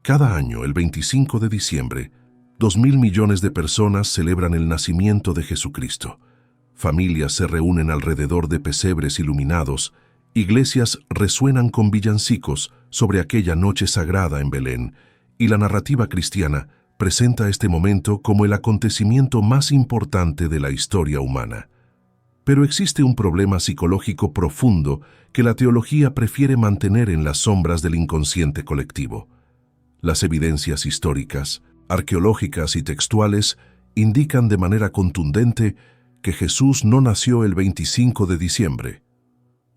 Cada año, el 25 de diciembre, 2.000 millones de personas celebran el nacimiento de Jesucristo. Familias se reúnen alrededor de pesebres iluminados, iglesias resuenan con villancicos sobre aquella noche sagrada en Belén, y la narrativa cristiana presenta este momento como el acontecimiento más importante de la historia humana. Pero existe un problema psicológico profundo que la teología prefiere mantener en las sombras del inconsciente colectivo. Las evidencias históricas, arqueológicas y textuales indican de manera contundente que Jesús no nació el 25 de diciembre.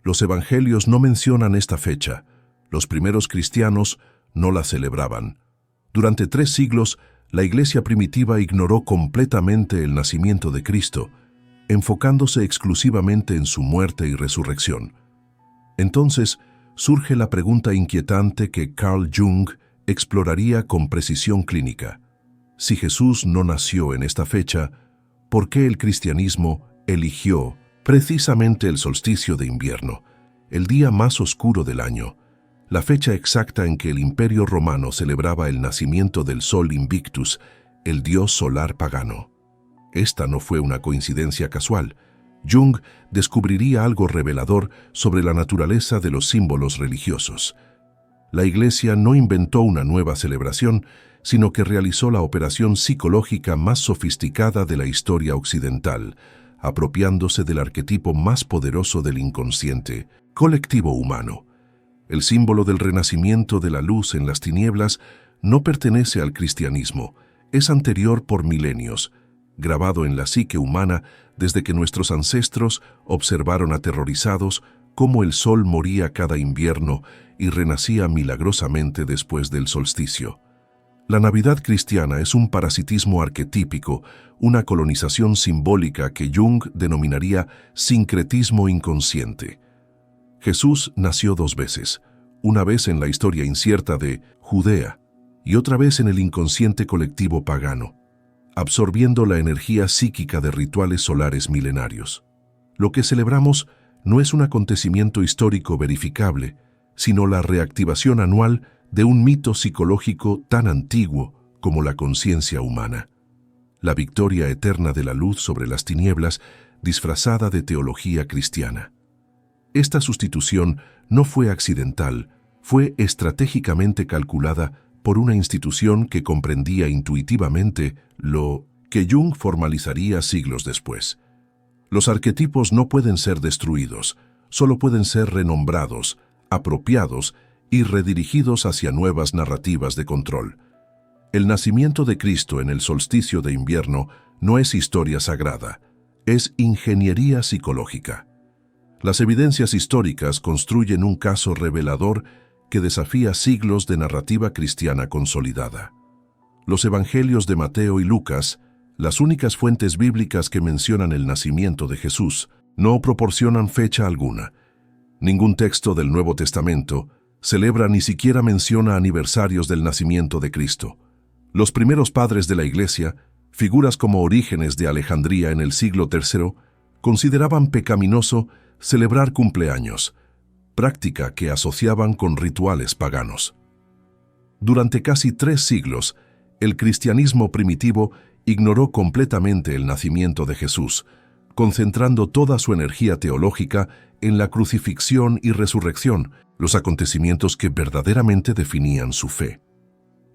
Los evangelios no mencionan esta fecha. Los primeros cristianos no la celebraban. Durante 3 siglos, la iglesia primitiva ignoró completamente el nacimiento de Cristo, enfocándose exclusivamente en su muerte y resurrección. Entonces, surge la pregunta inquietante que Carl Jung exploraría con precisión clínica. Si Jesús no nació en esta fecha, ¿por qué el cristianismo eligió precisamente el solsticio de invierno, el día más oscuro del año, la fecha exacta en que el Imperio Romano celebraba el nacimiento del Sol Invictus, el dios solar pagano? Esta no fue una coincidencia casual. Jung descubriría algo revelador sobre la naturaleza de los símbolos religiosos. La Iglesia no inventó una nueva celebración, sino que realizó la operación psicológica más sofisticada de la historia occidental, apropiándose del arquetipo más poderoso del inconsciente colectivo humano. El símbolo del renacimiento de la luz en las tinieblas no pertenece al cristianismo, es anterior por milenios, grabado en la psique humana desde que nuestros ancestros observaron aterrorizados cómo el sol moría cada invierno y renacía milagrosamente después del solsticio. La Navidad cristiana es un parasitismo arquetípico, una colonización simbólica que Jung denominaría sincretismo inconsciente. Jesús nació 2 veces, una vez en la historia incierta de Judea y otra vez en el inconsciente colectivo pagano, absorbiendo la energía psíquica de rituales solares milenarios. Lo que celebramos no es un acontecimiento histórico verificable, sino la reactivación anual de un mito psicológico tan antiguo como la conciencia humana. La victoria eterna de la luz sobre las tinieblas, disfrazada de teología cristiana. Esta sustitución no fue accidental, fue estratégicamente calculada por una institución que comprendía intuitivamente lo que Jung formalizaría siglos después. Los arquetipos no pueden ser destruidos, solo pueden ser renombrados, apropiados y redirigidos hacia nuevas narrativas de control. El nacimiento de Cristo en el solsticio de invierno no es historia sagrada, es ingeniería psicológica. Las evidencias históricas construyen un caso revelador que desafía siglos de narrativa cristiana consolidada. Los evangelios de Mateo y Lucas, las únicas fuentes bíblicas que mencionan el nacimiento de Jesús, no proporcionan fecha alguna. Ningún texto del Nuevo Testamento celebra ni siquiera menciona aniversarios del nacimiento de Cristo. Los primeros padres de la Iglesia, figuras como Orígenes de Alejandría en el siglo III, consideraban pecaminoso celebrar cumpleaños, práctica que asociaban con rituales paganos. Durante casi 3 siglos, el cristianismo primitivo ignoró completamente el nacimiento de Jesús, concentrando toda su energía teológica en la crucifixión y resurrección, los acontecimientos que verdaderamente definían su fe.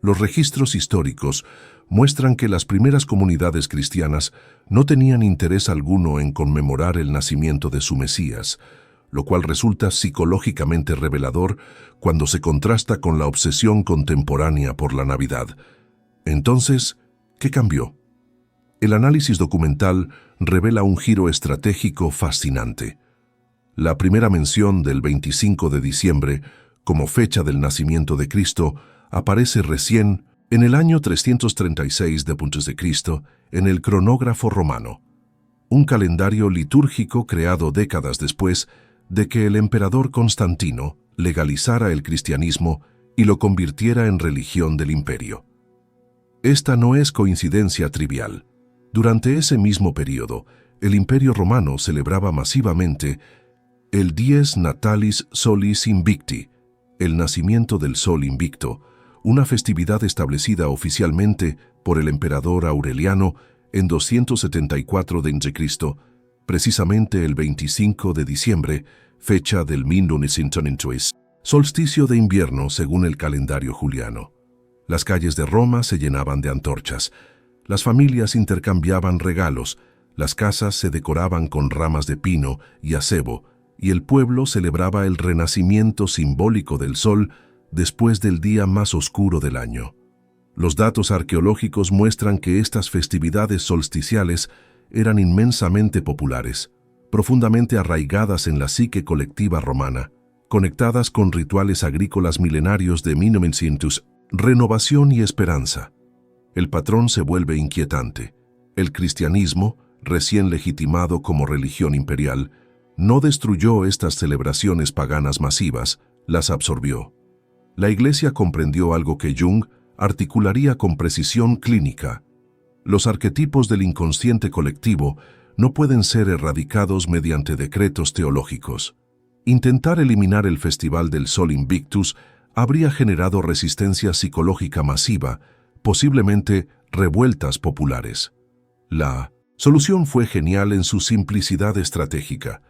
Los registros históricos muestran que las primeras comunidades cristianas no tenían interés alguno en conmemorar el nacimiento de su Mesías, lo cual resulta psicológicamente revelador cuando se contrasta con la obsesión contemporánea por la Navidad. Entonces, ¿qué cambió? El análisis documental revela un giro estratégico fascinante. La primera mención del 25 de diciembre como fecha del nacimiento de Cristo aparece recién en el año 336 d.C. en el cronógrafo romano, un calendario litúrgico creado décadas después de que el emperador Constantino legalizara el cristianismo y lo convirtiera en religión del imperio. Esta no es coincidencia trivial. Durante ese mismo periodo, el Imperio Romano celebraba masivamente el Dies Natalis Solis Invicti, el nacimiento del Sol Invicto, una festividad establecida oficialmente por el emperador Aureliano en 274 d.C., precisamente el 25 de diciembre, fecha del Mindunisintonientuis, solsticio de invierno según el calendario juliano. Las calles de Roma se llenaban de antorchas, las familias intercambiaban regalos, las casas se decoraban con ramas de pino y acebo, y el pueblo celebraba el renacimiento simbólico del sol después del día más oscuro del año. Los datos arqueológicos muestran que estas festividades solsticiales eran inmensamente populares, profundamente arraigadas en la psique colectiva romana, conectadas con rituales agrícolas milenarios de Minumencintus, renovación y esperanza. El patrón se vuelve inquietante. El cristianismo, recién legitimado como religión imperial, no destruyó estas celebraciones paganas masivas, las absorbió. La Iglesia comprendió algo que Jung articularía con precisión clínica. Los arquetipos del inconsciente colectivo no pueden ser erradicados mediante decretos teológicos. Intentar eliminar el Festival del Sol Invictus habría generado resistencia psicológica masiva, posiblemente revueltas populares. La solución fue genial en su simplicidad estratégica.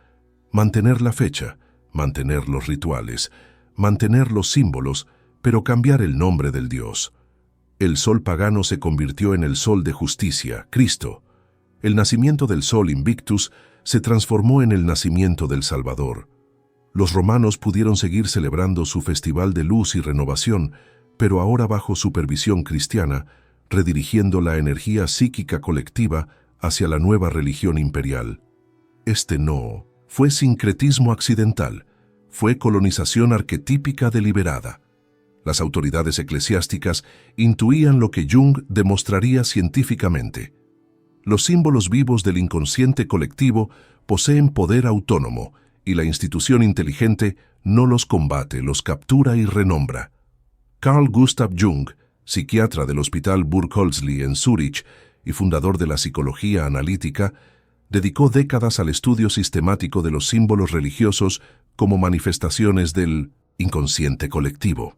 Mantener la fecha, mantener los rituales, mantener los símbolos, pero cambiar el nombre del Dios. El sol pagano se convirtió en el sol de justicia, Cristo. El nacimiento del Sol Invictus se transformó en el nacimiento del Salvador. Los romanos pudieron seguir celebrando su festival de luz y renovación, pero ahora bajo supervisión cristiana, redirigiendo la energía psíquica colectiva hacia la nueva religión imperial. Este no fue sincretismo accidental, fue colonización arquetípica deliberada. Las autoridades eclesiásticas intuían lo que Jung demostraría científicamente. Los símbolos vivos del inconsciente colectivo poseen poder autónomo y la institución inteligente no los combate, los captura y renombra. Carl Gustav Jung, psiquiatra del Hospital Burghölzli en Zúrich y fundador de la psicología analítica, dedicó décadas al estudio sistemático de los símbolos religiosos como manifestaciones del inconsciente colectivo.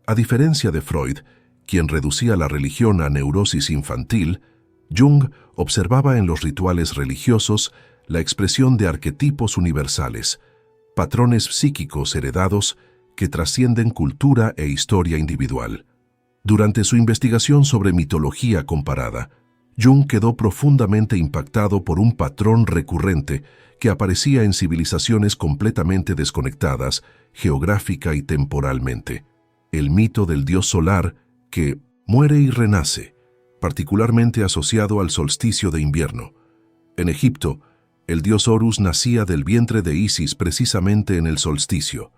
A diferencia de Freud, quien reducía la religión a neurosis infantil, Jung observaba en los rituales religiosos la expresión de arquetipos universales, patrones psíquicos heredados que trascienden cultura e historia individual. Durante su investigación sobre mitología comparada, Jung quedó profundamente impactado por un patrón recurrente que aparecía en civilizaciones completamente desconectadas, geográfica y temporalmente. El mito del dios solar que muere y renace, particularmente asociado al solsticio de invierno. En Egipto, el dios Horus nacía del vientre de Isis precisamente en el solsticio.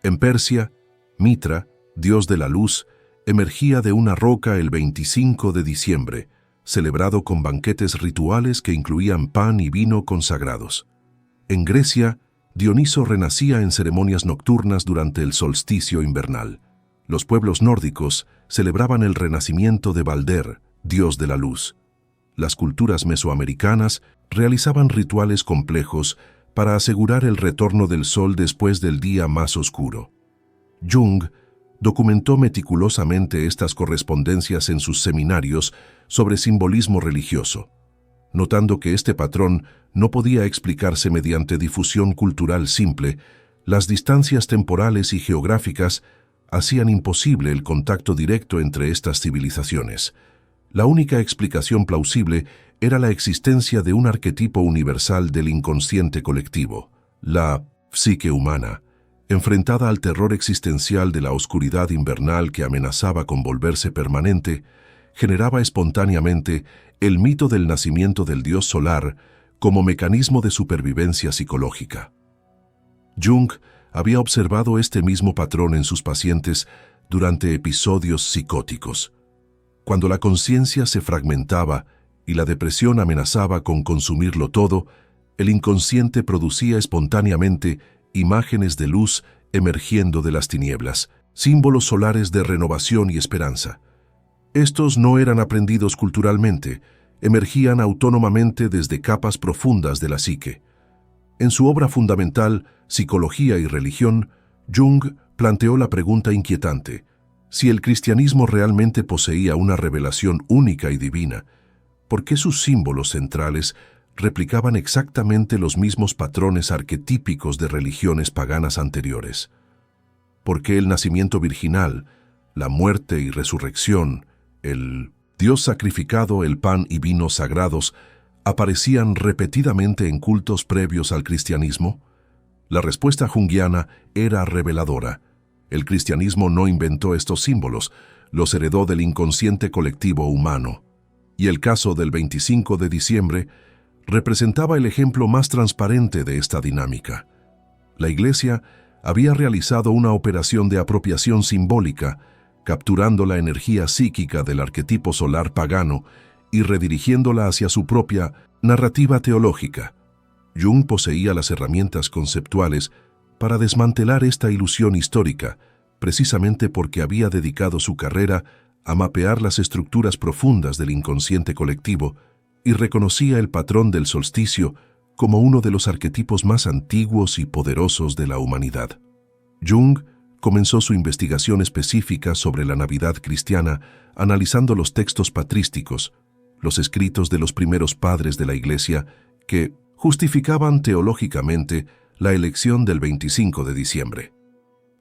En Persia, Mitra, dios de la luz, emergía de una roca el 25 de diciembre, celebrado con banquetes rituales que incluían pan y vino consagrados. En Grecia, Dioniso renacía en ceremonias nocturnas durante el solsticio invernal. Los pueblos nórdicos celebraban el renacimiento de Balder, dios de la luz. Las culturas mesoamericanas realizaban rituales complejos para asegurar el retorno del sol después del día más oscuro. Jung documentó meticulosamente estas correspondencias en sus seminarios sobre simbolismo religioso, notando que este patrón no podía explicarse mediante difusión cultural simple. Las distancias temporales y geográficas hacían imposible el contacto directo entre estas civilizaciones. La única explicación plausible era la existencia de un arquetipo universal del inconsciente colectivo, la psique humana, enfrentada al terror existencial de la oscuridad invernal que amenazaba con volverse permanente, generaba espontáneamente el mito del nacimiento del dios solar como mecanismo de supervivencia psicológica. Jung había observado este mismo patrón en sus pacientes durante episodios psicóticos. Cuando la conciencia se fragmentaba y la depresión amenazaba con consumirlo todo, el inconsciente producía espontáneamente imágenes de luz emergiendo de las tinieblas, símbolos solares de renovación y esperanza. Estos no eran aprendidos culturalmente, emergían autónomamente desde capas profundas de la psique. En su obra fundamental, Psicología y Religión, Jung planteó la pregunta inquietante: Si el cristianismo realmente poseía una revelación única y divina, ¿por qué sus símbolos centrales replicaban exactamente los mismos patrones arquetípicos de religiones paganas anteriores? ¿Por qué el nacimiento virginal, la muerte y resurrección, el Dios sacrificado, el pan y vino sagrados, aparecían repetidamente en cultos previos al cristianismo? La respuesta junguiana era reveladora. El cristianismo no inventó estos símbolos, los heredó del inconsciente colectivo humano. Y el caso del 25 de diciembre representaba el ejemplo más transparente de esta dinámica. La Iglesia había realizado una operación de apropiación simbólica, capturando la energía psíquica del arquetipo solar pagano y redirigiéndola hacia su propia narrativa teológica. Jung poseía las herramientas conceptuales para desmantelar esta ilusión histórica, precisamente porque había dedicado su carrera a mapear las estructuras profundas del inconsciente colectivo y reconocía el patrón del solsticio como uno de los arquetipos más antiguos y poderosos de la humanidad. Jung comenzó su investigación específica sobre la Navidad cristiana analizando los textos patrísticos, los escritos de los primeros padres de la Iglesia que justificaban teológicamente la elección del 25 de diciembre.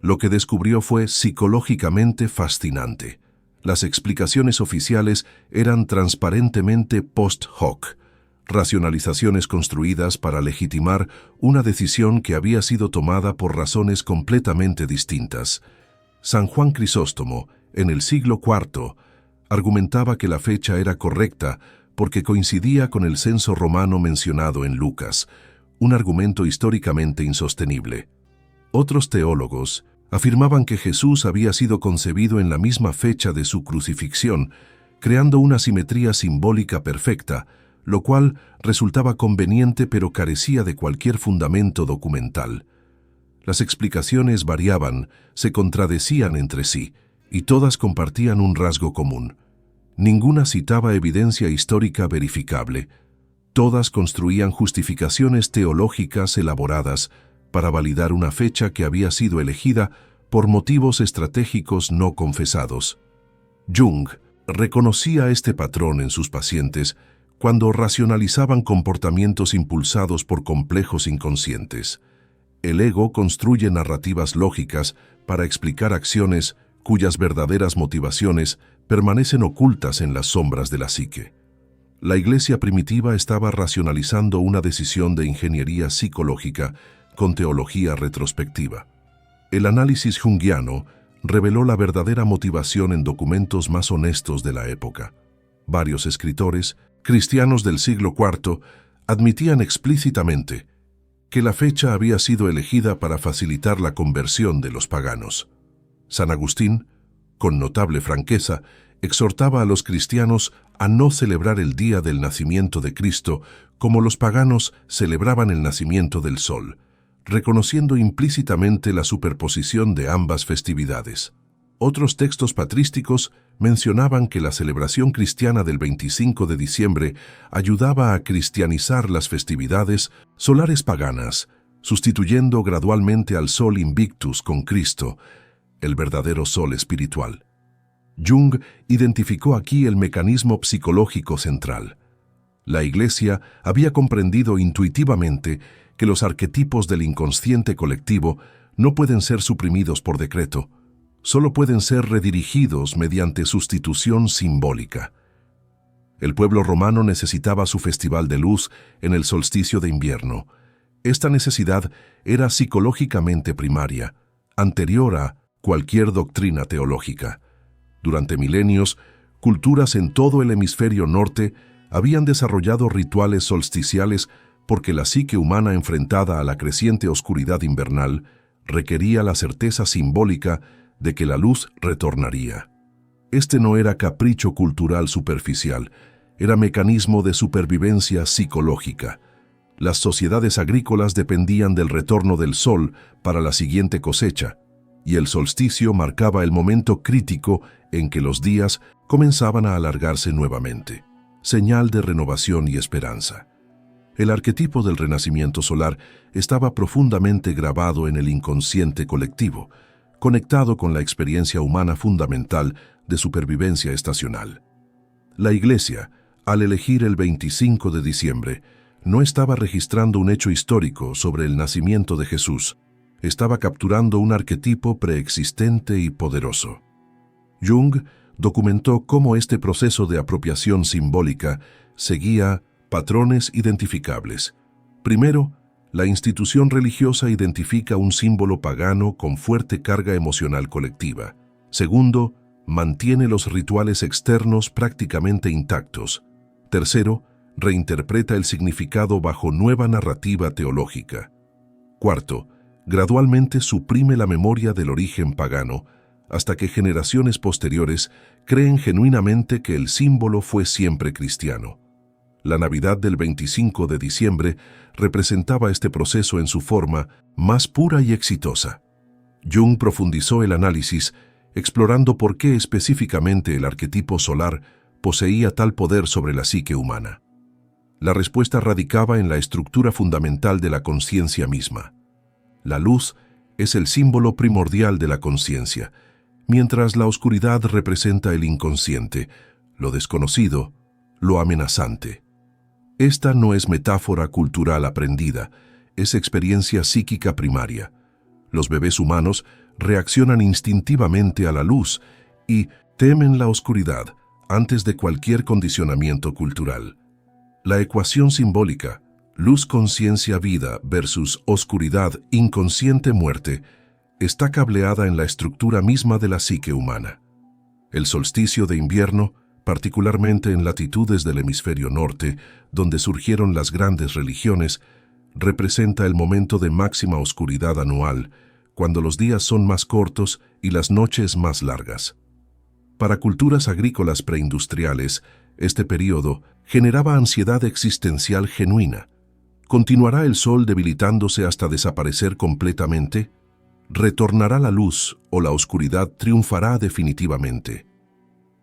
Lo que descubrió fue psicológicamente fascinante. Las explicaciones oficiales eran transparentemente post hoc, racionalizaciones construidas para legitimar una decisión que había sido tomada por razones completamente distintas. San Juan Crisóstomo, en el siglo IV, argumentaba que la fecha era correcta porque coincidía con el censo romano mencionado en Lucas, un argumento históricamente insostenible. Otros teólogos afirmaban que Jesús había sido concebido en la misma fecha de su crucifixión, creando una simetría simbólica perfecta, lo cual resultaba conveniente pero carecía de cualquier fundamento documental. Las explicaciones variaban, se contradecían entre sí, y todas compartían un rasgo común. Ninguna citaba evidencia histórica verificable. Todas construían justificaciones teológicas elaboradas para validar una fecha que había sido elegida por motivos estratégicos no confesados. Jung reconocía este patrón en sus pacientes cuando racionalizaban comportamientos impulsados por complejos inconscientes. El ego construye narrativas lógicas para explicar acciones cuyas verdaderas motivaciones permanecen ocultas en las sombras de la psique. La Iglesia primitiva estaba racionalizando una decisión de ingeniería psicológica con teología retrospectiva. El análisis junguiano reveló la verdadera motivación en documentos más honestos de la época. Varios escritores cristianos del siglo IV admitían explícitamente que la fecha había sido elegida para facilitar la conversión de los paganos. San Agustín, con notable franqueza, exhortaba a los cristianos a no celebrar el día del nacimiento de Cristo como los paganos celebraban el nacimiento del sol, reconociendo implícitamente la superposición de ambas festividades. Otros textos patrísticos mencionaban que la celebración cristiana del 25 de diciembre ayudaba a cristianizar las festividades solares paganas, sustituyendo gradualmente al sol invictus con Cristo, el verdadero sol espiritual. Jung identificó aquí el mecanismo psicológico central. La Iglesia había comprendido intuitivamente que los arquetipos del inconsciente colectivo no pueden ser suprimidos por decreto, solo pueden ser redirigidos mediante sustitución simbólica. El pueblo romano necesitaba su festival de luz en el solsticio de invierno. Esta necesidad era psicológicamente primaria, anterior a cualquier doctrina teológica. Durante milenios, culturas en todo el hemisferio norte habían desarrollado rituales solsticiales porque la psique humana enfrentada a la creciente oscuridad invernal requería la certeza simbólica de que la luz retornaría. Este no era capricho cultural superficial, era mecanismo de supervivencia psicológica. Las sociedades agrícolas dependían del retorno del sol para la siguiente cosecha, y el solsticio marcaba el momento crítico en que los días comenzaban a alargarse nuevamente, señal de renovación y esperanza. El arquetipo del renacimiento solar estaba profundamente grabado en el inconsciente colectivo, conectado con la experiencia humana fundamental de supervivencia estacional. La Iglesia, al elegir el 25 de diciembre, no estaba registrando un hecho histórico sobre el nacimiento de Jesús, estaba capturando un arquetipo preexistente y poderoso. Jung documentó cómo este proceso de apropiación simbólica seguía patrones identificables. Primero, la institución religiosa identifica un símbolo pagano con fuerte carga emocional colectiva. Segundo, mantiene los rituales externos prácticamente intactos. Tercero, reinterpreta el significado bajo nueva narrativa teológica. Cuarto, gradualmente suprime la memoria del origen pagano, hasta que generaciones posteriores creen genuinamente que el símbolo fue siempre cristiano. La Navidad del 25 de diciembre representaba este proceso en su forma más pura y exitosa. Jung profundizó el análisis, explorando por qué específicamente el arquetipo solar poseía tal poder sobre la psique humana. La respuesta radicaba en la estructura fundamental de la conciencia misma. La luz es el símbolo primordial de la conciencia, mientras la oscuridad representa el inconsciente, lo desconocido, lo amenazante. Esta no es metáfora cultural aprendida, es experiencia psíquica primaria. Los bebés humanos reaccionan instintivamente a la luz y temen la oscuridad antes de cualquier condicionamiento cultural. La ecuación simbólica, luz conciencia vida versus oscuridad inconsciente muerte, está cableada en la estructura misma de la psique humana. El solsticio de invierno, particularmente en latitudes del hemisferio norte, donde surgieron las grandes religiones, representa el momento de máxima oscuridad anual, cuando los días son más cortos y las noches más largas. Para culturas agrícolas preindustriales, este periodo generaba ansiedad existencial genuina. ¿Continuará el sol debilitándose hasta desaparecer completamente? ¿Retornará la luz o la oscuridad triunfará definitivamente?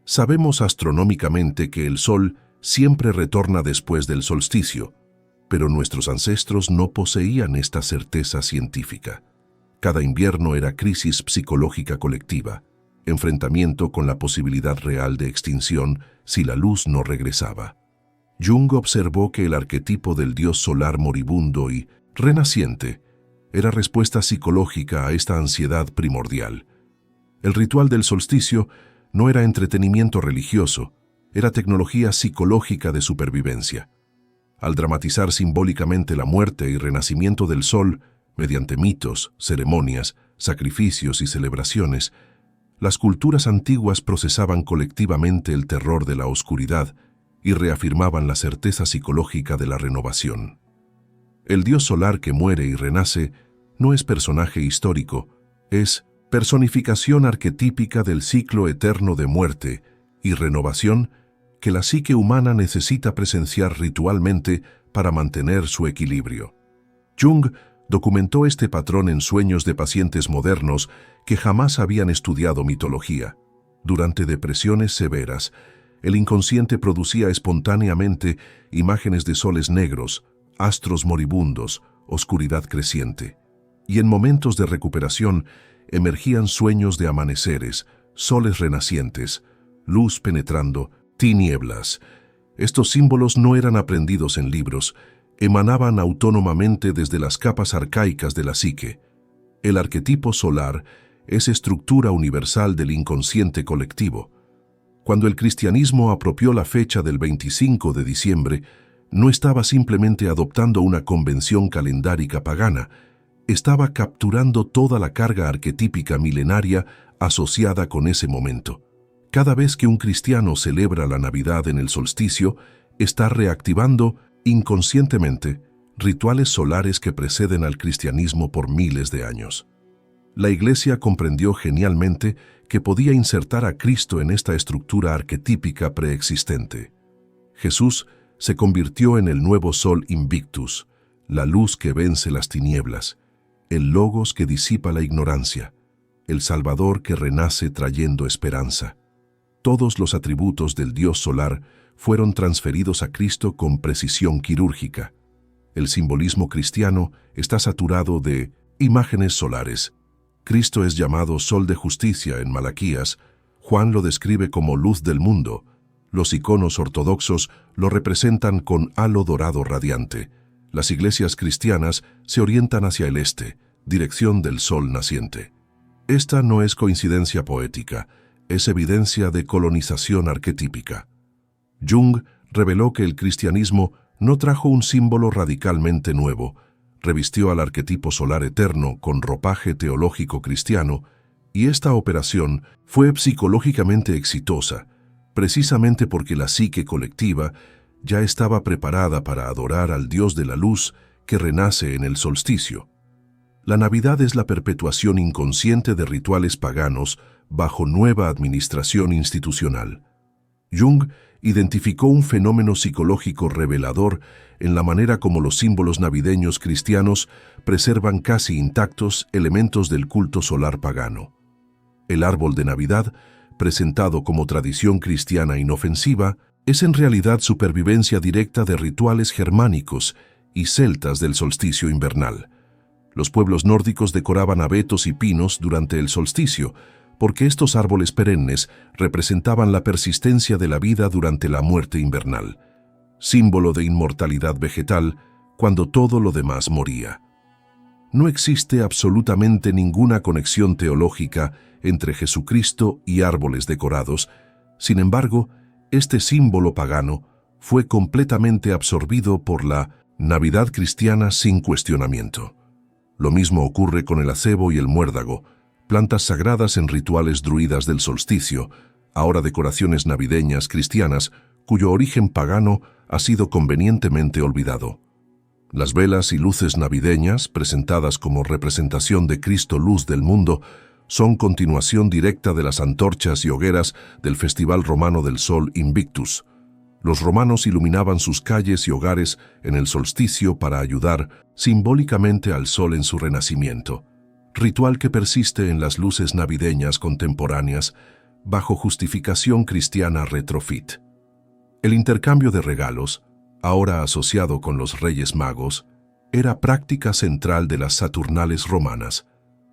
Sabemos astronómicamente que el sol siempre retorna después del solsticio, pero nuestros ancestros no poseían esta certeza científica. Cada invierno era crisis psicológica colectiva, enfrentamiento con la posibilidad real de extinción si la luz no regresaba. Jung observó que el arquetipo del dios solar moribundo y renaciente era respuesta psicológica a esta ansiedad primordial. El ritual del solsticio no era entretenimiento religioso, era tecnología psicológica de supervivencia. Al dramatizar simbólicamente la muerte y renacimiento del sol, mediante mitos, ceremonias, sacrificios y celebraciones, las culturas antiguas procesaban colectivamente el terror de la oscuridad y reafirmaban la certeza psicológica de la renovación. El dios solar que muere y renace no es personaje histórico, es personificación arquetípica del ciclo eterno de muerte y renovación que la psique humana necesita presenciar ritualmente para mantener su equilibrio. Jung documentó este patrón en sueños de pacientes modernos que jamás habían estudiado mitología. Durante depresiones severas, el inconsciente producía espontáneamente imágenes de soles negros, astros moribundos, oscuridad creciente. Y en momentos de recuperación emergían sueños de amaneceres, soles renacientes, luz penetrando, tinieblas. Estos símbolos no eran aprendidos en libros, emanaban autónomamente desde las capas arcaicas de la psique. El arquetipo solar es estructura universal del inconsciente colectivo. Cuando el cristianismo apropió la fecha del 25 de diciembre, no estaba simplemente adoptando una convención calendárica pagana, estaba capturando toda la carga arquetípica milenaria asociada con ese momento. Cada vez que un cristiano celebra la Navidad en el solsticio, está reactivando inconscientemente rituales solares que preceden al cristianismo por miles de años. La Iglesia comprendió genialmente que podía insertar a Cristo en esta estructura arquetípica preexistente. Jesús se convirtió en el nuevo sol Invictus, la luz que vence las tinieblas, el Logos que disipa la ignorancia, el Salvador que renace trayendo esperanza. Todos los atributos del Dios solar fueron transferidos a Cristo con precisión quirúrgica. El simbolismo cristiano está saturado de imágenes solares, Cristo es llamado Sol de Justicia en Malaquías. Juan lo describe como luz del mundo. Los iconos ortodoxos lo representan con halo dorado radiante. Las iglesias cristianas se orientan hacia el este, dirección del sol naciente. Esta no es coincidencia poética, es evidencia de colonización arquetípica. Jung reveló que el cristianismo no trajo un símbolo radicalmente nuevo, revistió al arquetipo solar eterno con ropaje teológico cristiano, y esta operación fue psicológicamente exitosa, precisamente porque la psique colectiva ya estaba preparada para adorar al Dios de la luz que renace en el solsticio. La Navidad es la perpetuación inconsciente de rituales paganos bajo nueva administración institucional. Jung identificó un fenómeno psicológico revelador en la manera como los símbolos navideños cristianos preservan casi intactos elementos del culto solar pagano. El árbol de Navidad, presentado como tradición cristiana inofensiva, es en realidad supervivencia directa de rituales germánicos y celtas del solsticio invernal. Los pueblos nórdicos decoraban abetos y pinos durante el solsticio, porque estos árboles perennes representaban la persistencia de la vida durante la muerte invernal, símbolo de inmortalidad vegetal cuando todo lo demás moría. No existe absolutamente ninguna conexión teológica entre Jesucristo y árboles decorados. Sin embargo, este símbolo pagano fue completamente absorbido por la Navidad cristiana sin cuestionamiento. Lo mismo ocurre con el acebo y el muérdago, plantas sagradas en rituales druidas del solsticio, ahora decoraciones navideñas cristianas cuyo origen pagano ha sido convenientemente olvidado. Las velas y luces navideñas, presentadas como representación de Cristo luz del mundo, son continuación directa de las antorchas y hogueras del Festival Romano del Sol Invictus. Los romanos iluminaban sus calles y hogares en el solsticio para ayudar simbólicamente al sol en su renacimiento, ritual que persiste en las luces navideñas contemporáneas bajo justificación cristiana retrofit. El intercambio de regalos, ahora asociado con los Reyes Magos, era práctica central de las Saturnales romanas,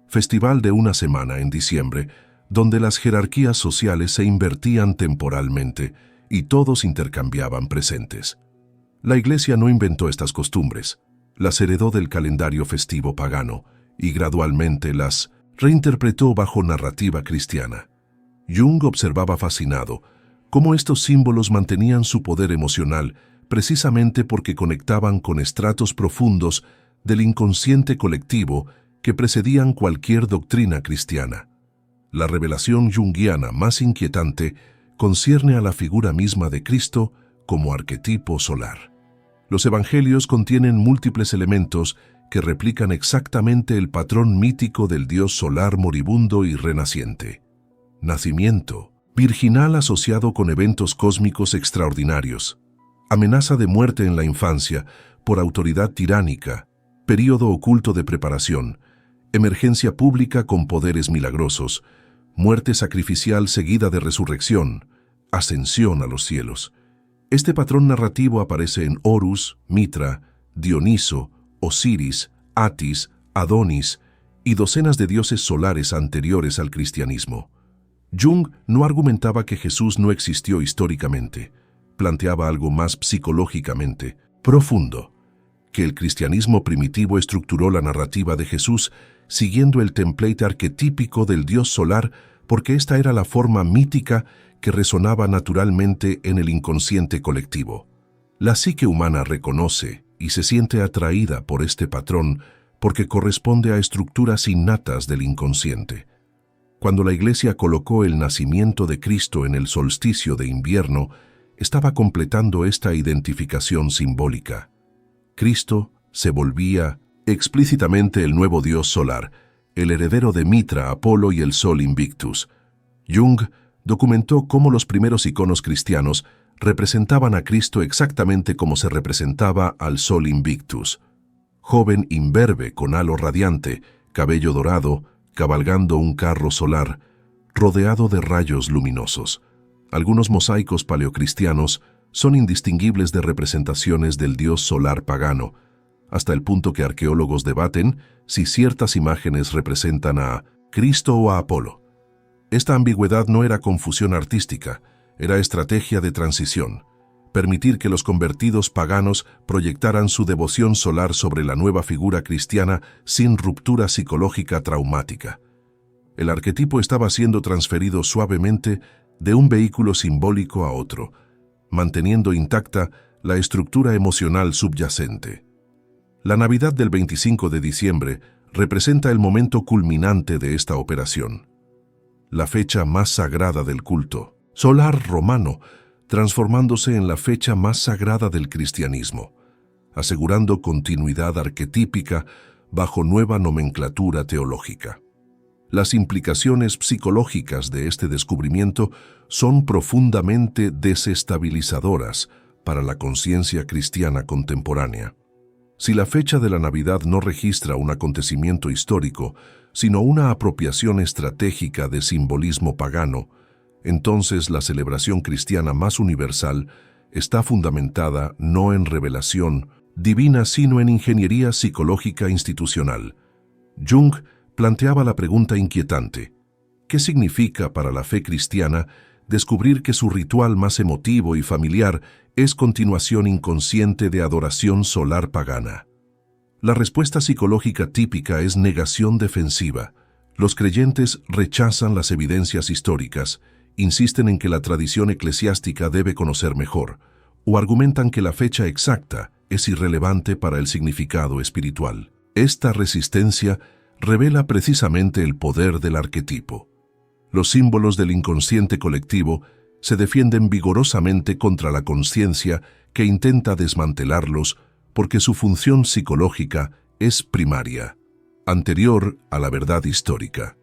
festival de una semana en diciembre, donde las jerarquías sociales se invertían temporalmente y todos intercambiaban presentes. La Iglesia no inventó estas costumbres, las heredó del calendario festivo pagano y gradualmente las reinterpretó bajo narrativa cristiana. Jung observaba fascinado cómo estos símbolos mantenían su poder emocional precisamente porque conectaban con estratos profundos del inconsciente colectivo que precedían cualquier doctrina cristiana. La revelación junguiana más inquietante concierne a la figura misma de Cristo como arquetipo solar. Los evangelios contienen múltiples elementos que replican exactamente el patrón mítico del Dios solar moribundo y renaciente. Nacimiento, virginal asociado con eventos cósmicos extraordinarios. Amenaza de muerte en la infancia por autoridad tiránica, período oculto de preparación, emergencia pública con poderes milagrosos, muerte sacrificial seguida de resurrección, ascensión a los cielos. Este patrón narrativo aparece en Horus, Mitra, Dioniso, Osiris, Atis, Adonis y docenas de dioses solares anteriores al cristianismo. Jung no argumentaba que Jesús no existió históricamente, planteaba algo más psicológicamente profundo, que el cristianismo primitivo estructuró la narrativa de Jesús siguiendo el template arquetípico del Dios solar porque esta era la forma mítica que resonaba naturalmente en el inconsciente colectivo. La psique humana reconoce y se siente atraída por este patrón porque corresponde a estructuras innatas del inconsciente. Cuando la Iglesia colocó el nacimiento de Cristo en el solsticio de invierno, estaba completando esta identificación simbólica. Cristo se volvía explícitamente el nuevo Dios solar, el heredero de Mitra, Apolo y el Sol Invictus. Jung documentó cómo los primeros iconos cristianos representaban a Cristo exactamente como se representaba al Sol Invictus. Joven imberbe con halo radiante, cabello dorado, cabalgando un carro solar, rodeado de rayos luminosos. Algunos mosaicos paleocristianos son indistinguibles de representaciones del dios solar pagano, hasta el punto que arqueólogos debaten si ciertas imágenes representan a Cristo o a Apolo. Esta ambigüedad no era confusión artística, era estrategia de transición. Permitir que los convertidos paganos proyectaran su devoción solar sobre la nueva figura cristiana sin ruptura psicológica traumática. El arquetipo estaba siendo transferido suavemente de un vehículo simbólico a otro, manteniendo intacta la estructura emocional subyacente. La Navidad del 25 de diciembre representa el momento culminante de esta operación. La fecha más sagrada del culto solar romano, transformándose en la fecha más sagrada del cristianismo, asegurando continuidad arquetípica bajo nueva nomenclatura teológica. Las implicaciones psicológicas de este descubrimiento son profundamente desestabilizadoras para la conciencia cristiana contemporánea. Si la fecha de la Navidad no registra un acontecimiento histórico, sino una apropiación estratégica de simbolismo pagano, entonces la celebración cristiana más universal está fundamentada no en revelación divina, sino en ingeniería psicológica institucional. Jung planteaba la pregunta inquietante: ¿qué significa para la fe cristiana descubrir que su ritual más emotivo y familiar es continuación inconsciente de adoración solar pagana? La respuesta psicológica típica es negación defensiva. Los creyentes rechazan las evidencias históricas, insisten en que la tradición eclesiástica debe conocer mejor, o argumentan que la fecha exacta es irrelevante para el significado espiritual. Esta resistencia revela precisamente el poder del arquetipo. Los símbolos del inconsciente colectivo se defienden vigorosamente contra la conciencia que intenta desmantelarlos porque su función psicológica es primaria, anterior a la verdad histórica.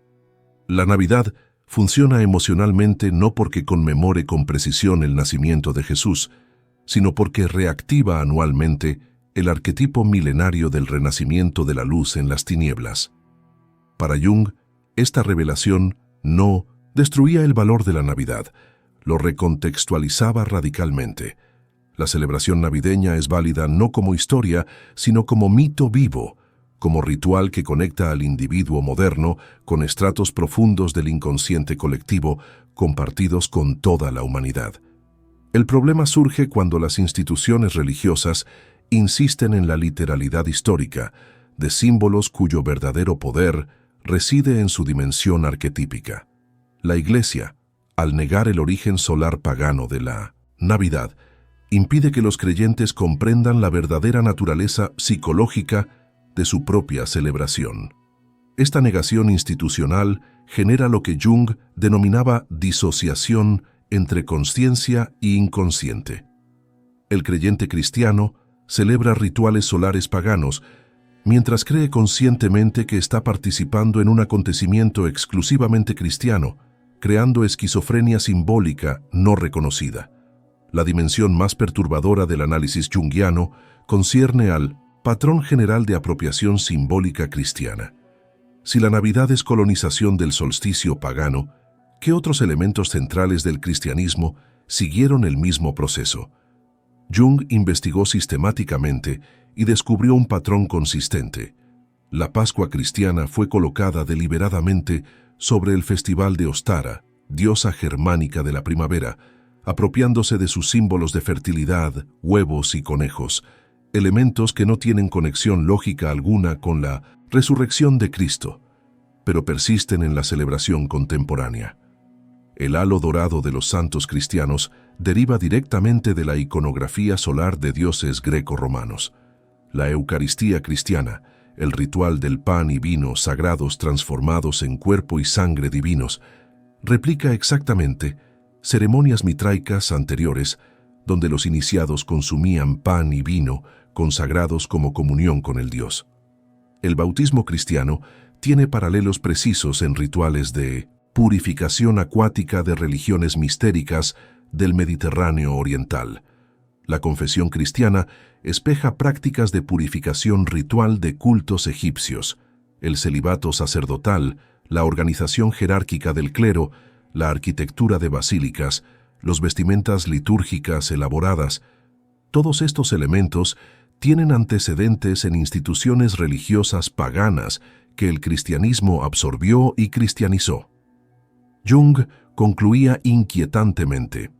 La Navidad funciona emocionalmente no porque conmemore con precisión el nacimiento de Jesús, sino porque reactiva anualmente el arquetipo milenario del renacimiento de la luz en las tinieblas. Para Jung, esta revelación no destruía el valor de la Navidad, lo recontextualizaba radicalmente. La celebración navideña es válida no como historia, sino como mito vivo, como ritual que conecta al individuo moderno con estratos profundos del inconsciente colectivo compartidos con toda la humanidad. El problema surge cuando las instituciones religiosas insisten en la literalidad histórica de símbolos cuyo verdadero poder reside en su dimensión arquetípica. La Iglesia, al negar el origen solar pagano de la Navidad, impide que los creyentes comprendan la verdadera naturaleza psicológica de su propia celebración. Esta negación institucional genera lo que Jung denominaba disociación entre consciencia y inconsciente. El creyente cristiano celebra rituales solares paganos, mientras cree conscientemente que está participando en un acontecimiento exclusivamente cristiano, creando esquizofrenia simbólica no reconocida. La dimensión más perturbadora del análisis junguiano concierne al patrón general de apropiación simbólica cristiana. Si la Navidad es colonización del solsticio pagano, ¿qué otros elementos centrales del cristianismo siguieron el mismo proceso? Jung investigó sistemáticamente y descubrió un patrón consistente. La Pascua cristiana fue colocada deliberadamente sobre el festival de Ostara, diosa germánica de la primavera, apropiándose de sus símbolos de fertilidad, huevos y conejos, elementos que no tienen conexión lógica alguna con la resurrección de Cristo, pero persisten en la celebración contemporánea. El halo dorado de los santos cristianos deriva directamente de la iconografía solar de dioses greco-romanos. La Eucaristía cristiana, el ritual del pan y vino sagrados transformados en cuerpo y sangre divinos, replica exactamente ceremonias mitraicas anteriores donde los iniciados consumían pan y vino consagrados como comunión con el Dios. El bautismo cristiano tiene paralelos precisos en rituales de purificación acuática de religiones mistéricas del Mediterráneo oriental. La confesión cristiana espeja prácticas de purificación ritual de cultos egipcios, el celibato sacerdotal, la organización jerárquica del clero, la arquitectura de basílicas, los vestimentas litúrgicas elaboradas. Todos estos elementos tienen antecedentes en instituciones religiosas paganas que el cristianismo absorbió y cristianizó. Jung concluía inquietantemente: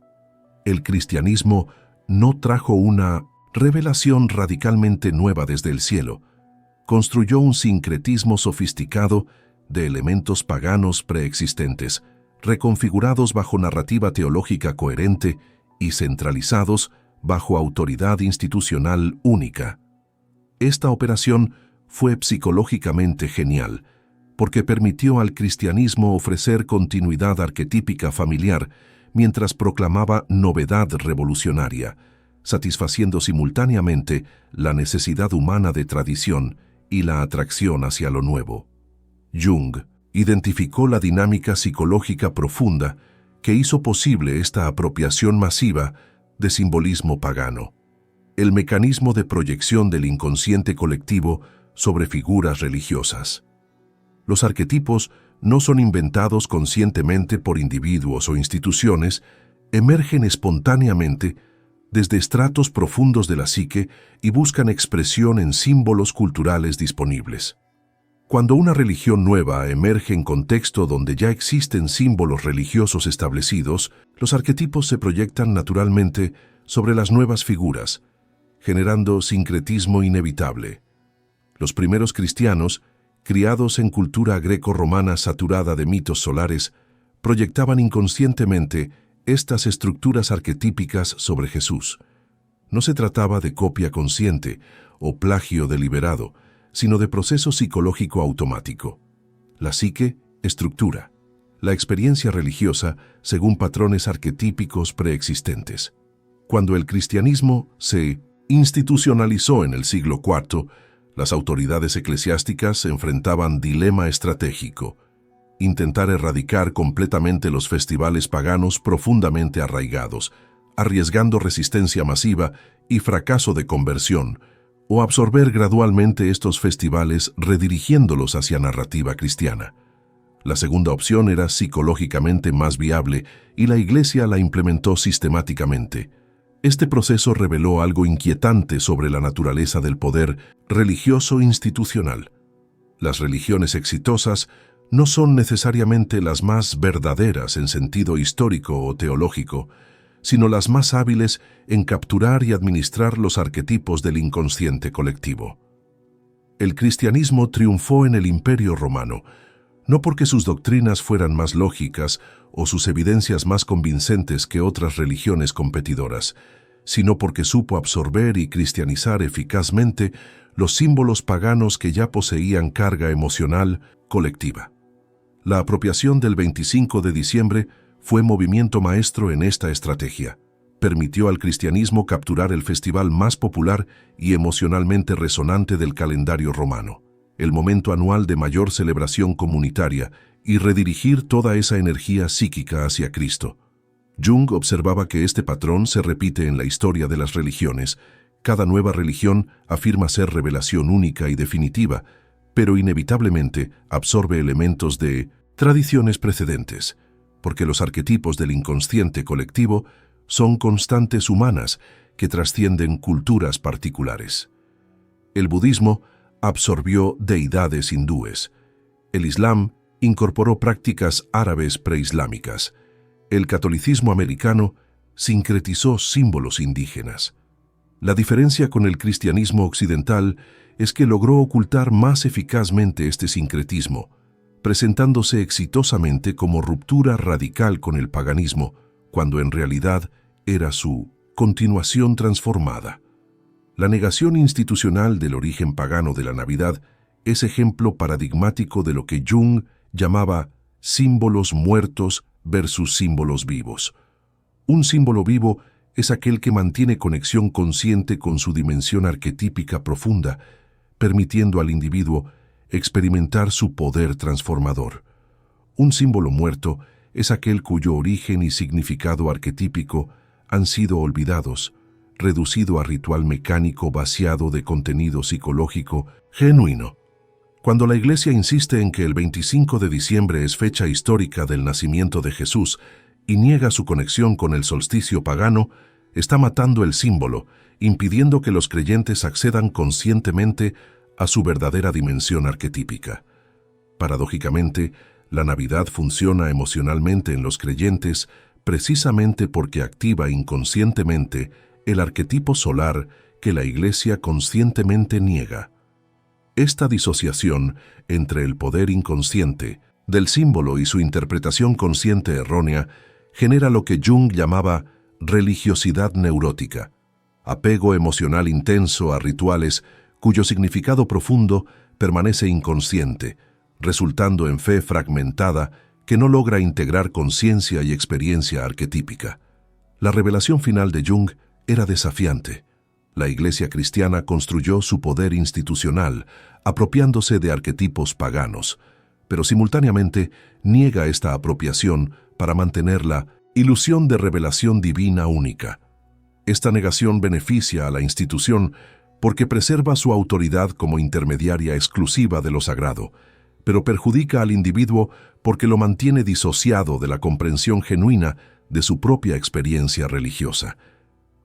el cristianismo no trajo una revelación radicalmente nueva desde el cielo, construyó un sincretismo sofisticado de elementos paganos preexistentes, reconfigurados bajo narrativa teológica coherente y centralizados bajo autoridad institucional única. Esta operación fue psicológicamente genial, porque permitió al cristianismo ofrecer continuidad arquetípica familiar mientras proclamaba novedad revolucionaria, satisfaciendo simultáneamente la necesidad humana de tradición y la atracción hacia lo nuevo. Jung identificó la dinámica psicológica profunda que hizo posible esta apropiación masiva de simbolismo pagano, el mecanismo de proyección del inconsciente colectivo sobre figuras religiosas. Los arquetipos no son inventados conscientemente por individuos o instituciones, emergen espontáneamente desde estratos profundos de la psique y buscan expresión en símbolos culturales disponibles. Cuando una religión nueva emerge en contexto donde ya existen símbolos religiosos establecidos, los arquetipos se proyectan naturalmente sobre las nuevas figuras, generando sincretismo inevitable. Los primeros cristianos, criados en cultura greco-romana saturada de mitos solares, proyectaban inconscientemente estas estructuras arquetípicas sobre Jesús. No se trataba de copia consciente o plagio deliberado, sino de proceso psicológico automático. La psique estructura la experiencia religiosa según patrones arquetípicos preexistentes. Cuando el cristianismo se institucionalizó en el siglo IV, las autoridades eclesiásticas enfrentaban dilema estratégico: intentar erradicar completamente los festivales paganos profundamente arraigados, arriesgando resistencia masiva y fracaso de conversión, o absorber gradualmente estos festivales redirigiéndolos hacia narrativa cristiana. La segunda opción era psicológicamente más viable y la Iglesia la implementó sistemáticamente. Este proceso reveló algo inquietante sobre la naturaleza del poder religioso institucional. Las religiones exitosas no son necesariamente las más verdaderas en sentido histórico o teológico, sino las más hábiles en capturar y administrar los arquetipos del inconsciente colectivo. El cristianismo triunfó en el Imperio Romano, no porque sus doctrinas fueran más lógicas o sus evidencias más convincentes que otras religiones competidoras, sino porque supo absorber y cristianizar eficazmente los símbolos paganos que ya poseían carga emocional colectiva. La apropiación del 25 de diciembre fue movimiento maestro en esta estrategia. Permitió al cristianismo capturar el festival más popular y emocionalmente resonante del calendario romano, el momento anual de mayor celebración comunitaria, y redirigir toda esa energía psíquica hacia Cristo. Jung observaba que este patrón se repite en la historia de las religiones. Cada nueva religión afirma ser revelación única y definitiva, pero inevitablemente absorbe elementos de tradiciones precedentes, porque los arquetipos del inconsciente colectivo son constantes humanas que trascienden culturas particulares. El budismo absorbió deidades hindúes. El Islam incorporó prácticas árabes preislámicas. El catolicismo americano sincretizó símbolos indígenas. La diferencia con el cristianismo occidental es que logró ocultar más eficazmente este sincretismo, presentándose exitosamente como ruptura radical con el paganismo, cuando en realidad era su continuación transformada. La negación institucional del origen pagano de la Navidad es ejemplo paradigmático de lo que Jung llamaba símbolos muertos versus símbolos vivos. Un símbolo vivo es aquel que mantiene conexión consciente con su dimensión arquetípica profunda, permitiendo al individuo experimentar su poder transformador. Un símbolo muerto es aquel cuyo origen y significado arquetípico han sido olvidados, reducido a ritual mecánico vaciado de contenido psicológico genuino. Cuando la Iglesia insiste en que el 25 de diciembre es fecha histórica del nacimiento de Jesús y niega su conexión con el solsticio pagano, está matando el símbolo, impidiendo que los creyentes accedan conscientemente a su verdadera dimensión arquetípica. Paradójicamente, la Navidad funciona emocionalmente en los creyentes precisamente porque activa inconscientemente el arquetipo solar que la Iglesia conscientemente niega. Esta disociación entre el poder inconsciente del símbolo y su interpretación consciente errónea genera lo que Jung llamaba religiosidad neurótica, apego emocional intenso a rituales cuyo significado profundo permanece inconsciente, resultando en fe fragmentada que no logra integrar conciencia y experiencia arquetípica. La revelación final de Jung era desafiante. La Iglesia cristiana construyó su poder institucional, apropiándose de arquetipos paganos, pero simultáneamente niega esta apropiación para mantener la ilusión de revelación divina única. Esta negación beneficia a la institución porque preserva su autoridad como intermediaria exclusiva de lo sagrado, pero perjudica al individuo porque lo mantiene disociado de la comprensión genuina de su propia experiencia religiosa.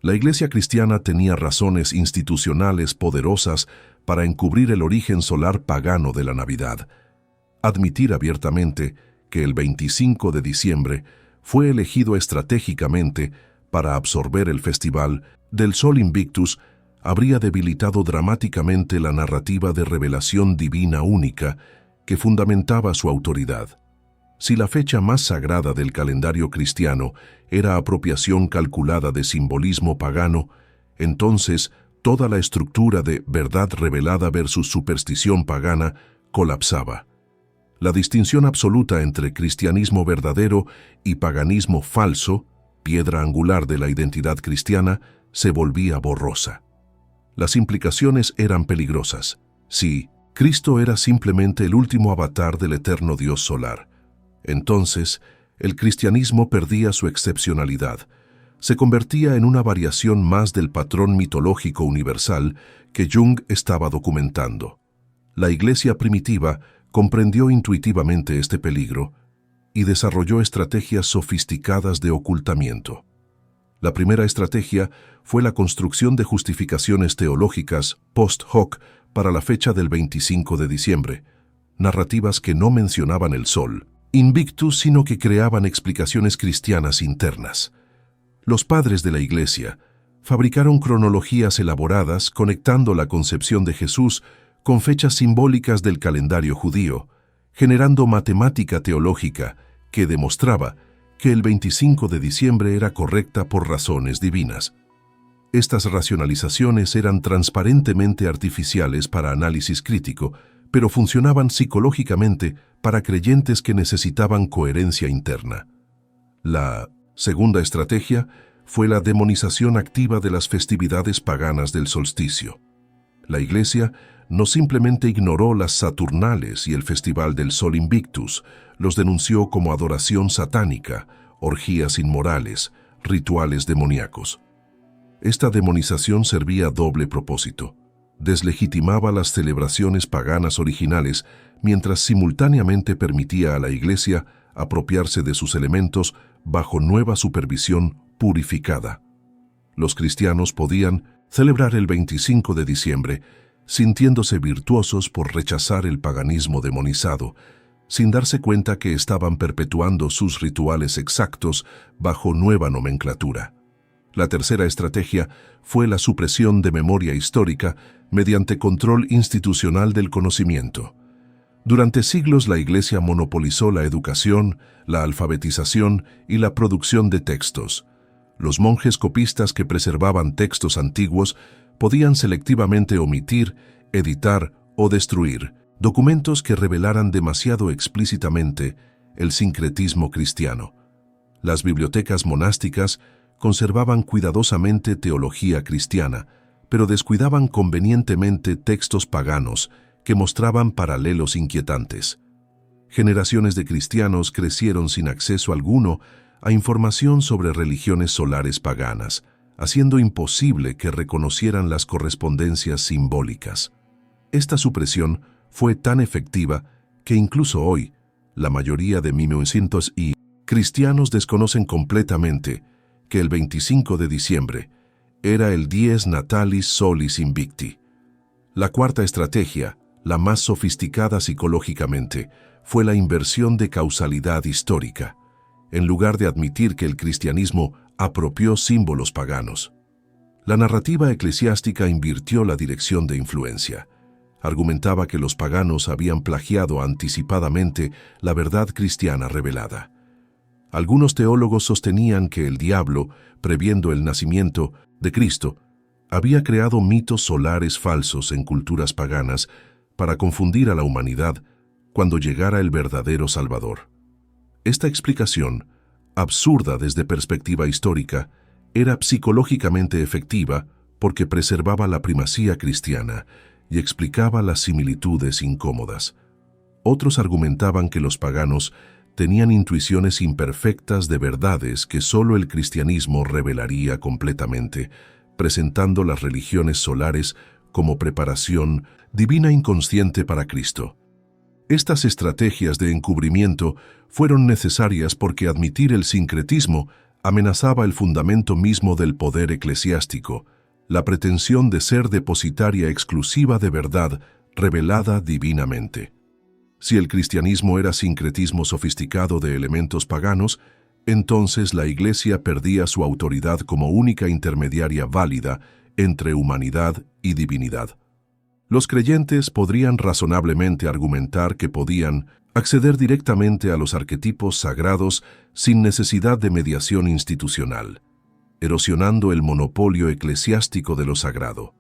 La Iglesia cristiana tenía razones institucionales poderosas para encubrir el origen solar pagano de la Navidad. Admitir abiertamente que el 25 de diciembre fue elegido estratégicamente para absorber el festival del Sol Invictus habría debilitado dramáticamente la narrativa de revelación divina única que fundamentaba su autoridad. Si la fecha más sagrada del calendario cristiano era apropiación calculada de simbolismo pagano, entonces toda la estructura de verdad revelada versus superstición pagana colapsaba. La distinción absoluta entre cristianismo verdadero y paganismo falso, piedra angular de la identidad cristiana, se volvía borrosa. Las implicaciones eran peligrosas. Si Cristo era simplemente el último avatar del eterno Dios solar, entonces el cristianismo perdía su excepcionalidad. Se convertía en una variación más del patrón mitológico universal que Jung estaba documentando. La Iglesia primitiva comprendió intuitivamente este peligro y desarrolló estrategias sofisticadas de ocultamiento. La primera estrategia fue la construcción de justificaciones teológicas post hoc para la fecha del 25 de diciembre, narrativas que no mencionaban el sol Invictus, sino que creaban explicaciones cristianas internas. Los padres de la Iglesia fabricaron cronologías elaboradas conectando la concepción de Jesús con fechas simbólicas del calendario judío, generando matemática teológica que demostraba que el 25 de diciembre era correcta por razones divinas. Estas racionalizaciones eran transparentemente artificiales para análisis crítico, pero funcionaban psicológicamente para creyentes que necesitaban coherencia interna. La segunda estrategia fue la demonización activa de las festividades paganas del solsticio. La Iglesia no simplemente ignoró las Saturnales y el Festival del Sol Invictus, los denunció como adoración satánica, orgías inmorales, rituales demoníacos. Esta demonización servía a doble propósito. Deslegitimaba las celebraciones paganas originales, mientras simultáneamente permitía a la Iglesia apropiarse de sus elementos bajo nueva supervisión purificada. Los cristianos podían celebrar el 25 de diciembre, sintiéndose virtuosos por rechazar el paganismo demonizado, sin darse cuenta que estaban perpetuando sus rituales exactos bajo nueva nomenclatura. La tercera estrategia fue la supresión de memoria histórica mediante control institucional del conocimiento. Durante siglos la Iglesia monopolizó la educación, la alfabetización y la producción de textos. Los monjes copistas que preservaban textos antiguos podían selectivamente omitir, editar o destruir documentos que revelaran demasiado explícitamente el sincretismo cristiano. Las bibliotecas monásticas conservaban cuidadosamente teología cristiana, pero descuidaban convenientemente textos paganos que mostraban paralelos inquietantes. Generaciones de cristianos crecieron sin acceso alguno a información sobre religiones solares paganas, haciendo imposible que reconocieran las correspondencias simbólicas. Esta supresión fue tan efectiva que incluso hoy, la mayoría de 1900 y cristianos desconocen completamente que el 25 de diciembre era el Dies Natalis Solis Invicti. La cuarta estrategia, La más sofisticada psicológicamente fue la inversión de causalidad histórica, en lugar de admitir que el cristianismo apropió símbolos paganos. La narrativa eclesiástica invirtió la dirección de influencia. Argumentaba que los paganos habían plagiado anticipadamente la verdad cristiana revelada. Algunos teólogos sostenían que el diablo, previendo el nacimiento de Cristo, había creado mitos solares falsos en culturas paganas para confundir a la humanidad cuando llegara el verdadero Salvador. Esta explicación, absurda desde perspectiva histórica, era psicológicamente efectiva porque preservaba la primacía cristiana y explicaba las similitudes incómodas. Otros argumentaban que los paganos tenían intuiciones imperfectas de verdades que solo el cristianismo revelaría completamente, presentando las religiones solares como preparación divina inconsciente para Cristo. Estas estrategias de encubrimiento fueron necesarias porque admitir el sincretismo amenazaba el fundamento mismo del poder eclesiástico, la pretensión de ser depositaria exclusiva de verdad revelada divinamente. Si el cristianismo era sincretismo sofisticado de elementos paganos, entonces la Iglesia perdía su autoridad como única intermediaria válida entre humanidad y divinidad. Los creyentes podrían razonablemente argumentar que podían acceder directamente a los arquetipos sagrados sin necesidad de mediación institucional, erosionando el monopolio eclesiástico de lo sagrado.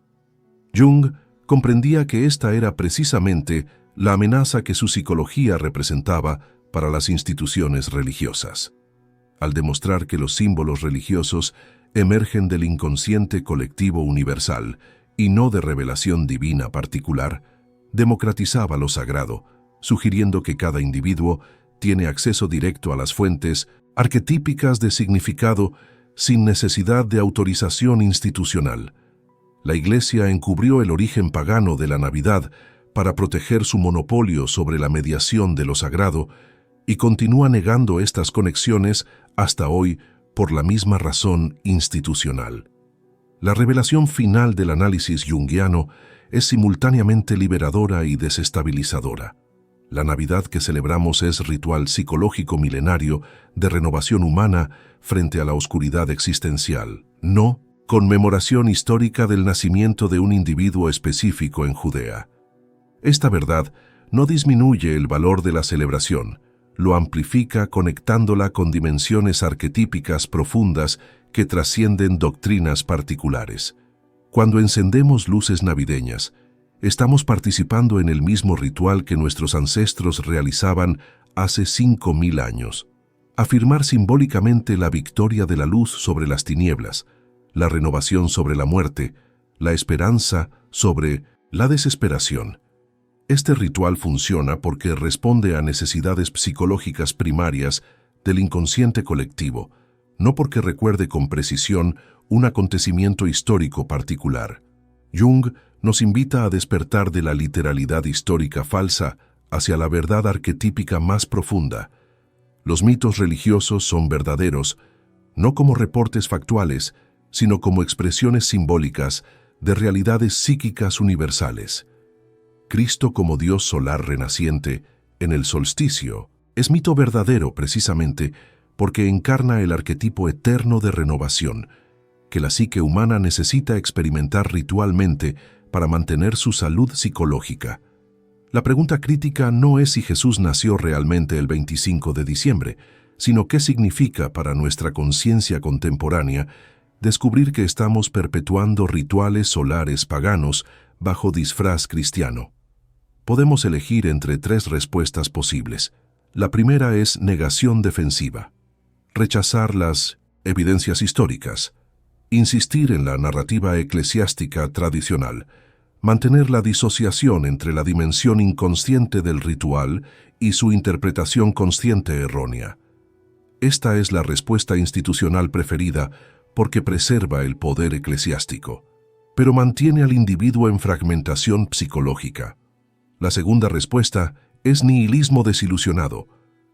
Jung comprendía que esta era precisamente la amenaza que su psicología representaba para las instituciones religiosas. Al demostrar que los símbolos religiosos emergen del inconsciente colectivo universal y no de revelación divina particular, democratizaba lo sagrado, sugiriendo que cada individuo tiene acceso directo a las fuentes arquetípicas de significado sin necesidad de autorización institucional. La Iglesia encubrió el origen pagano de la Navidad para proteger su monopolio sobre la mediación de lo sagrado y continúa negando estas conexiones hasta hoy por la misma razón institucional. La revelación final del análisis junguiano es simultáneamente liberadora y desestabilizadora. La Navidad que celebramos es ritual psicológico milenario de renovación humana frente a la oscuridad existencial, no conmemoración histórica del nacimiento de un individuo específico en Judea. Esta verdad no disminuye el valor de la celebración, lo amplifica conectándola con dimensiones arquetípicas profundas que trascienden doctrinas particulares. Cuando encendemos luces navideñas, estamos participando en el mismo ritual que nuestros ancestros realizaban hace 5000 años. Afirmar simbólicamente la victoria de la luz sobre las tinieblas, la renovación sobre la muerte, la esperanza sobre la desesperación. Este ritual funciona porque responde a necesidades psicológicas primarias del inconsciente colectivo, no porque recuerde con precisión un acontecimiento histórico particular. Jung nos invita a despertar de la literalidad histórica falsa hacia la verdad arquetípica más profunda. Los mitos religiosos son verdaderos, no como reportes factuales, sino como expresiones simbólicas de realidades psíquicas universales. Cristo como Dios solar renaciente, en el solsticio, es mito verdadero precisamente porque encarna el arquetipo eterno de renovación, que la psique humana necesita experimentar ritualmente para mantener su salud psicológica. La pregunta crítica no es si Jesús nació realmente el 25 de diciembre, sino qué significa para nuestra conciencia contemporánea descubrir que estamos perpetuando rituales solares paganos bajo disfraz cristiano. Podemos elegir entre 3 respuestas posibles. La primera es negación defensiva. Rechazar las evidencias históricas. Insistir en la narrativa eclesiástica tradicional. Mantener la disociación entre la dimensión inconsciente del ritual y su interpretación consciente errónea. Esta es la respuesta institucional preferida porque preserva el poder eclesiástico, pero mantiene al individuo en fragmentación psicológica. La segunda respuesta es nihilismo desilusionado,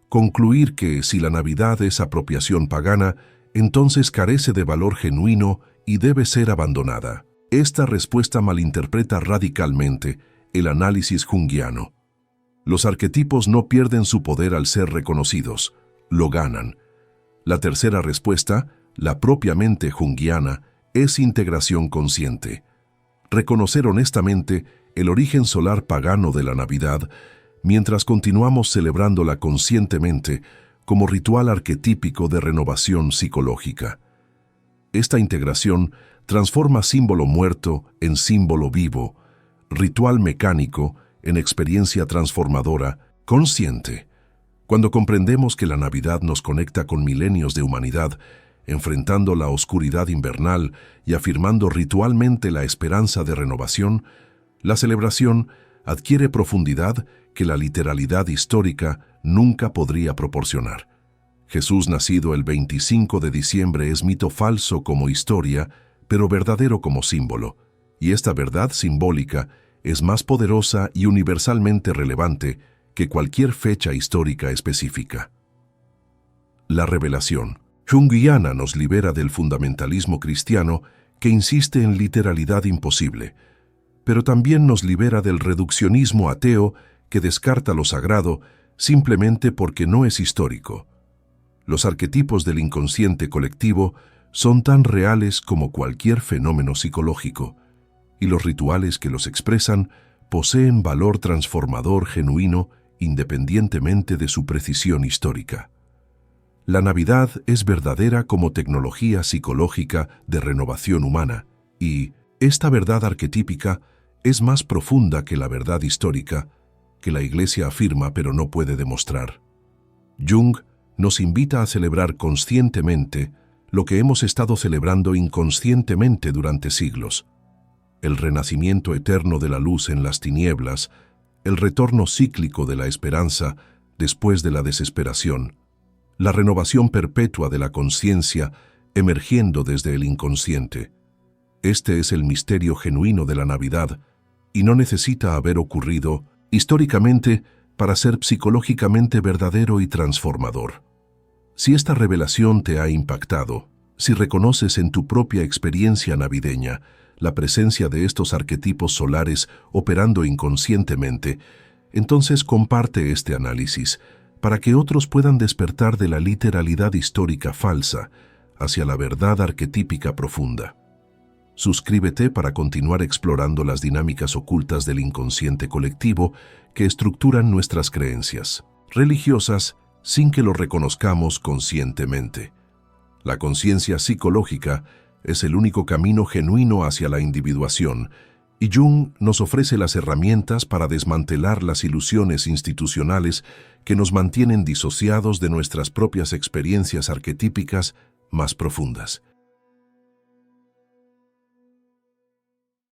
concluir que si la Navidad es apropiación pagana, entonces carece de valor genuino y debe ser abandonada. Esta respuesta malinterpreta radicalmente el análisis junguiano. Los arquetipos no pierden su poder al ser reconocidos, lo ganan. La tercera respuesta, la propiamente junguiana, es integración consciente. Reconocer honestamente el origen solar pagano de la Navidad, mientras continuamos celebrándola conscientemente como ritual arquetípico de renovación psicológica. Esta integración transforma símbolo muerto en símbolo vivo, ritual mecánico en experiencia transformadora, consciente. Cuando comprendemos que la Navidad nos conecta con milenios de humanidad, enfrentando la oscuridad invernal y afirmando ritualmente la esperanza de renovación, la celebración adquiere profundidad que la literalidad histórica nunca podría proporcionar. Jesús nacido el 25 de diciembre es mito falso como historia, pero verdadero como símbolo, y esta verdad simbólica es más poderosa y universalmente relevante que cualquier fecha histórica específica. La revelación junguiana nos libera del fundamentalismo cristiano que insiste en literalidad imposible, pero también nos libera del reduccionismo ateo que descarta lo sagrado simplemente porque no es histórico. Los arquetipos del inconsciente colectivo son tan reales como cualquier fenómeno psicológico, y los rituales que los expresan poseen valor transformador genuino independientemente de su precisión histórica. La Navidad es verdadera como tecnología psicológica de renovación humana, y esta verdad arquetípica es más profunda que la verdad histórica, que la Iglesia afirma pero no puede demostrar. Jung nos invita a celebrar conscientemente lo que hemos estado celebrando inconscientemente durante siglos: el renacimiento eterno de la luz en las tinieblas, el retorno cíclico de la esperanza después de la desesperación, la renovación perpetua de la conciencia emergiendo desde el inconsciente. Este es el misterio genuino de la Navidad y no necesita haber ocurrido históricamente para ser psicológicamente verdadero y transformador. Si esta revelación te ha impactado, si reconoces en tu propia experiencia navideña la presencia de estos arquetipos solares operando inconscientemente, entonces comparte este análisis para que otros puedan despertar de la literalidad histórica falsa hacia la verdad arquetípica profunda. Suscríbete para continuar explorando las dinámicas ocultas del inconsciente colectivo que estructuran nuestras creencias religiosas sin que lo reconozcamos conscientemente. La conciencia psicológica es el único camino genuino hacia la individuación, y Jung nos ofrece las herramientas para desmantelar las ilusiones institucionales que nos mantienen disociados de nuestras propias experiencias arquetípicas más profundas.